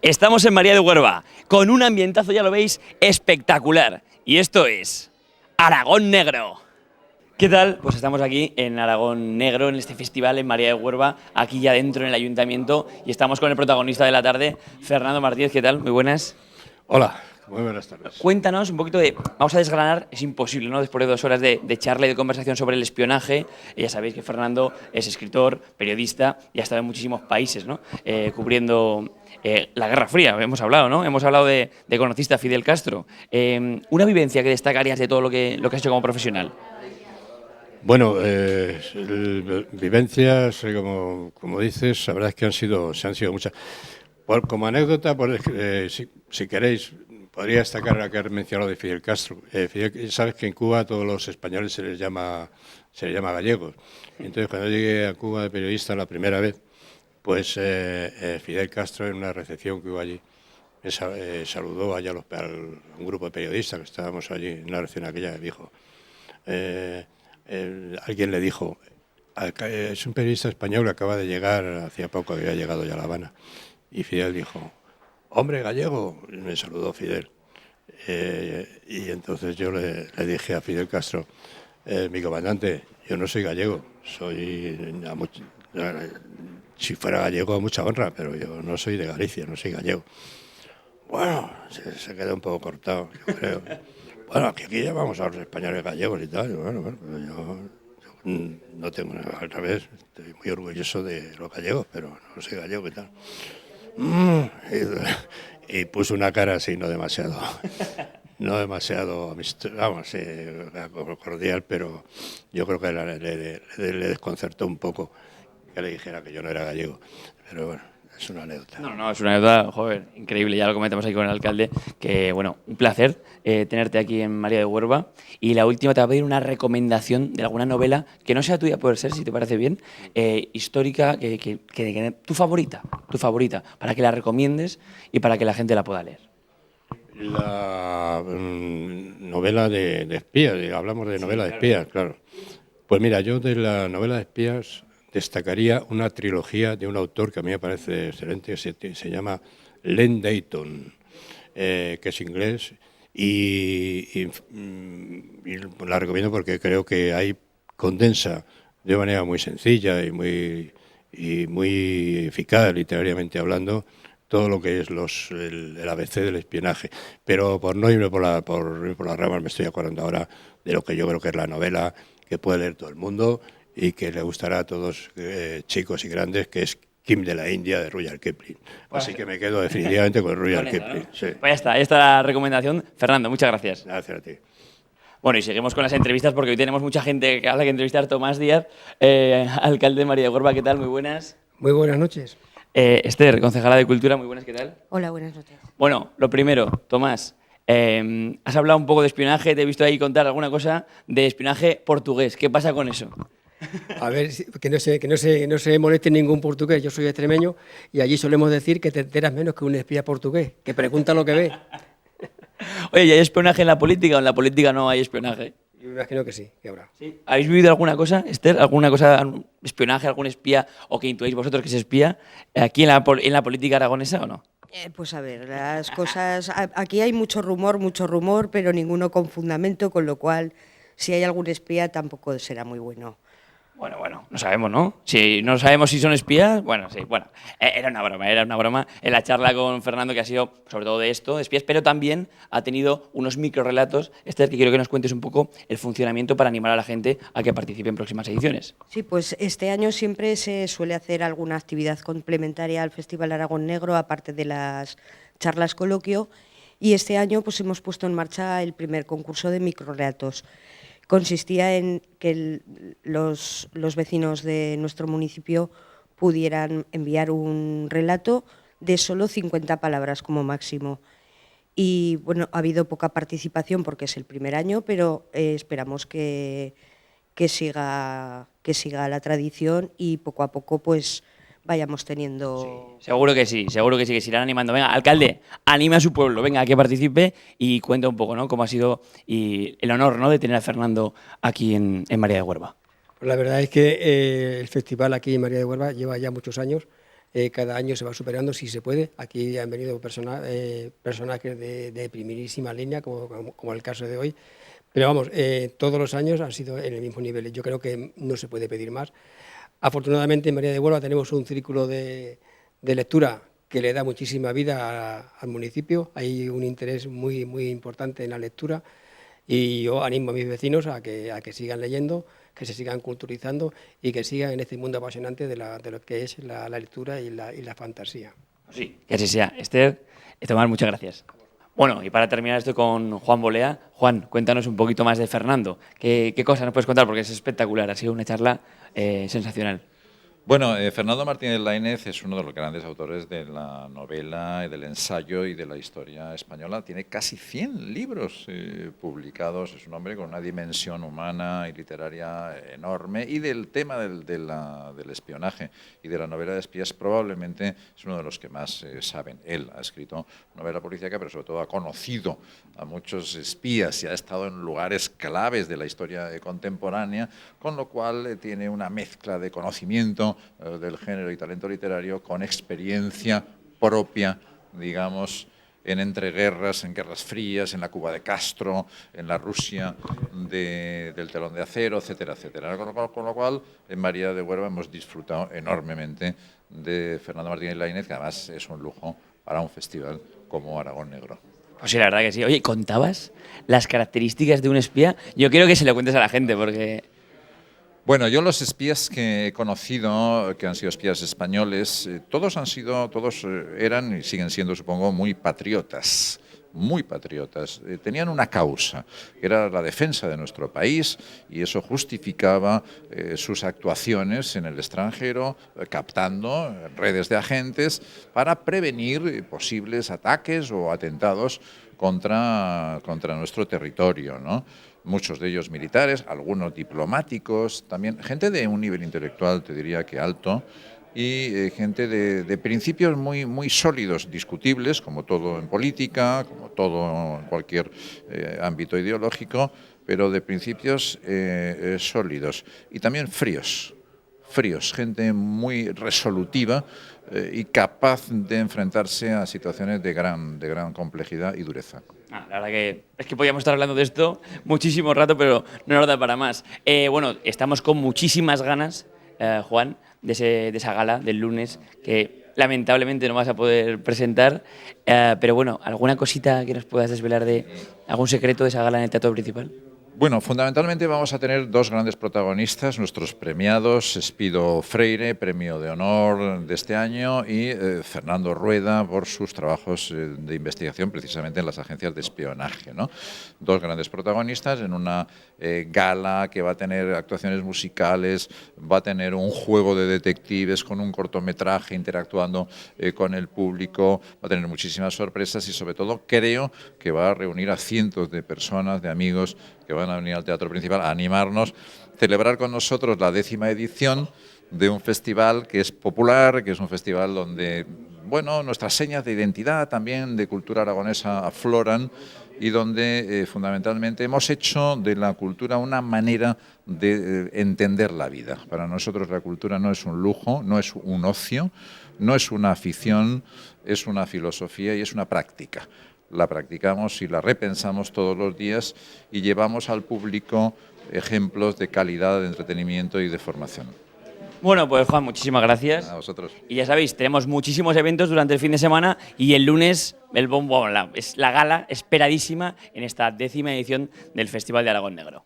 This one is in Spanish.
Estamos en María de Huerva, con un ambientazo, ya lo veis, espectacular. Y esto es Aragón Negro. ¿Qué tal? Pues estamos aquí en Aragón Negro, en este festival en María de Huerva, aquí ya dentro en el ayuntamiento, y estamos con el protagonista de la tarde, Fernando Martínez. ¿Qué tal? Muy buenas. Hola, muy buenas tardes. Cuéntanos un poquito de... Vamos a desgranar, es imposible, ¿no? Después de 2 horas de charla y de conversación sobre el espionaje. Ya sabéis que Fernando es escritor, periodista y ha estado en muchísimos países, ¿no? Cubriendo la Guerra Fría, hemos hablado, ¿no? Hemos hablado de conociste a Fidel Castro. Una vivencia que destacarías de todo lo que has hecho como profesional. Bueno, vivencias, como dices, la verdad es que se han sido muchas. Como anécdota, si queréis, podría destacar la que has mencionado de Fidel Castro. Sabes que en Cuba a todos los españoles se les llama gallegos. Entonces, cuando llegué a Cuba de periodista la primera vez, pues Fidel Castro, en una recepción que hubo allí, saludó allá a un grupo de periodistas que estábamos allí en una recepción aquella, y dijo... alguien le dijo, es un periodista español que acaba de llegar, hacía poco había llegado ya a La Habana, y Fidel dijo, hombre gallego, y me saludó Fidel. Y entonces yo le dije a Fidel Castro, mi comandante, yo no soy gallego, si fuera gallego a mucha honra, pero yo no soy de Galicia, no soy gallego. Bueno, se quedó un poco cortado, yo creo. Bueno, aquí llamamos a los españoles gallegos y tal. Bueno, yo no tengo nada, al revés, estoy muy orgulloso de los gallegos, pero no soy gallego y tal. Y puso una cara así, no demasiado amistosa, vamos, cordial, pero yo creo que le desconcertó un poco que le dijera que yo no era gallego. Pero bueno. Es una anécdota. No, es una anécdota, joder, increíble. Ya lo comentamos aquí con el alcalde, que bueno, un placer tenerte aquí en María de Huerva. Y la última, te voy a pedir una recomendación de alguna novela que no sea tuya, puede ser, si te parece bien, histórica, tu favorita, para que la recomiendes y para que la gente la pueda leer. La novela de espías, hablamos de novela de espías, claro. Pues mira, yo de la novela de espías destacaría una trilogía de un autor que a mí me parece excelente, que se llama Len Deighton, que es inglés, y la recomiendo porque creo que ahí condensa de manera muy sencilla y muy eficaz, literariamente hablando, todo lo que es el ABC del espionaje. Pero por no irme por las ramas, me estoy acordando ahora de lo que yo creo que es la novela que puede leer todo el mundo y que le gustará a todos, chicos y grandes, que es Kim de la India, de Rudyard Kipling. Así que me quedo definitivamente con Rudyard Kipling. ¿No? Sí. Pues ya está la recomendación. Fernando, muchas gracias. Gracias a ti. Bueno, y seguimos con las entrevistas porque hoy tenemos mucha gente que habla que entrevistar. Tomás Díaz, alcalde de María de Huerva, ¿qué tal? Muy buenas. Muy buenas noches. Esther, concejala de Cultura, muy buenas, ¿qué tal? Hola, buenas noches. Bueno, lo primero, Tomás, has hablado un poco de espionaje, te he visto ahí contar alguna cosa de espionaje portugués. ¿Qué pasa con eso? A ver, que no se moleste ningún portugués. Yo soy extremeño y allí solemos decir que te enteras menos que un espía portugués, que pregunta lo que ve. Oye, ¿y hay espionaje en la política o en la política no hay espionaje? Yo me imagino que sí, que habrá. ¿Sí? ¿Habéis vivido alguna cosa, Esther? ¿Alguna cosa, espionaje, algún espía o que intuéis vosotros que se espía aquí en la política aragonesa o no? Pues a ver, las cosas... Aquí hay mucho rumor, pero ninguno con fundamento, con lo cual, si hay algún espía, tampoco será muy bueno. Bueno, no sabemos, ¿no? Si no sabemos si son espías, bueno, sí, bueno. Era una broma en la charla con Fernando, que ha sido sobre todo de esto, de espías, pero también ha tenido unos microrelatos, Esther, que quiero que nos cuentes un poco el funcionamiento para animar a la gente a que participe en próximas ediciones. Sí, pues este año siempre se suele hacer alguna actividad complementaria al Festival Aragón Negro, aparte de las charlas coloquio, y este año pues hemos puesto en marcha el primer concurso de microrelatos. Consistía en que los vecinos de nuestro municipio pudieran enviar un relato de solo 50 palabras como máximo. Y bueno, ha habido poca participación porque es el primer año, pero esperamos que siga la tradición y poco a poco pues vayamos teniendo... Sí, seguro que sí, que se irán animando. Venga, alcalde, anime a su pueblo, venga, a que participe y cuenta un poco, ¿no?, cómo ha sido y el honor, ¿no?, de tener a Fernando aquí en María de Huerva. Pues la verdad es que el festival aquí en María de Huerva lleva ya muchos años. cada año se va superando si se puede. Aquí han venido personajes de primerísima línea, como el caso de hoy. Pero vamos, todos los años han sido en el mismo nivel. Yo creo que no se puede pedir más. Afortunadamente en María de Huelva tenemos un círculo de lectura que le da muchísima vida al municipio. Hay un interés muy, muy importante en la lectura y yo animo a mis vecinos a que sigan leyendo, que se sigan culturizando y que sigan en este mundo apasionante de lo que es la lectura y la fantasía. Sí, que así sea. Esther, Tomás, muchas gracias. Bueno, y para terminar esto con Juan Bolea. Juan, cuéntanos un poquito más de Fernando. ¿Qué cosas nos puedes contar? Porque es espectacular, ha sido una charla sensacional. Bueno, Fernando Martínez Lainez es uno de los grandes autores de la novela, y del ensayo y de la historia española. Tiene casi 100 libros publicados. Es un hombre con una dimensión humana y literaria enorme. Y del tema del espionaje y de la novela de espías probablemente es uno de los que más saben. Él ha escrito novela policíaca, pero sobre todo ha conocido a muchos espías y ha estado en lugares claves de la historia contemporánea, con lo cual tiene una mezcla de conocimiento del género y talento literario con experiencia propia, digamos, en entreguerras, en guerras frías, en la Cuba de Castro, en la Rusia del telón de acero, etcétera, etcétera. Con lo cual, en María de Huelva hemos disfrutado enormemente de Fernando Martínez Lainez, que además es un lujo para un festival como Aragón Negro. Pues sí, la verdad que sí. Oye, ¿contabas las características de un espía? Yo quiero que se lo cuentes a la gente, porque... Bueno, yo los espías que he conocido, que han sido espías españoles, todos eran y siguen siendo, supongo, muy patriotas. Muy patriotas. Tenían una causa, que era la defensa de nuestro país, y eso justificaba sus actuaciones en el extranjero, captando redes de agentes para prevenir posibles ataques o atentados contra nuestro territorio, ¿no? Muchos de ellos militares, algunos diplomáticos, también gente de un nivel intelectual, te diría que alto, y gente de principios muy, muy sólidos, discutibles, como todo en política, como todo en cualquier ámbito ideológico, pero de principios sólidos y también fríos, gente muy resolutiva y capaz de enfrentarse a situaciones de gran complejidad y dureza. La verdad que es que podíamos estar hablando de esto muchísimo rato, pero no nos da para más. Bueno, estamos con muchísimas ganas, Juan, de esa gala del lunes, que lamentablemente no vas a poder presentar, pero bueno, ¿alguna cosita que nos puedas desvelar de algún secreto de esa gala en el teatro principal? Bueno, fundamentalmente vamos a tener dos grandes protagonistas, nuestros premiados, Espido Freire, premio de honor de este año, y Fernando Rueda por sus trabajos de investigación precisamente en las agencias de espionaje, ¿no? Dos grandes protagonistas en una gala que va a tener actuaciones musicales, va a tener un juego de detectives con un cortometraje interactuando con el público, va a tener muchísimas sorpresas y sobre todo creo que va a reunir a cientos de personas, de amigos que van a venir al Teatro Principal a animarnos, celebrar con nosotros la 10ª edición de un festival que es popular, que es un festival donde, bueno, nuestras señas de identidad también de cultura aragonesa afloran y donde fundamentalmente hemos hecho de la cultura una manera de entender la vida. Para nosotros la cultura no es un lujo, no es un ocio, no es una afición, es una filosofía y es una práctica. La practicamos y la repensamos todos los días y llevamos al público ejemplos de calidad, de entretenimiento y de formación. Bueno, pues Juan, muchísimas gracias. A vosotros. Y ya sabéis, tenemos muchísimos eventos durante el fin de semana y el lunes es la gala esperadísima en esta 10ª edición del Festival de Aragón Negro.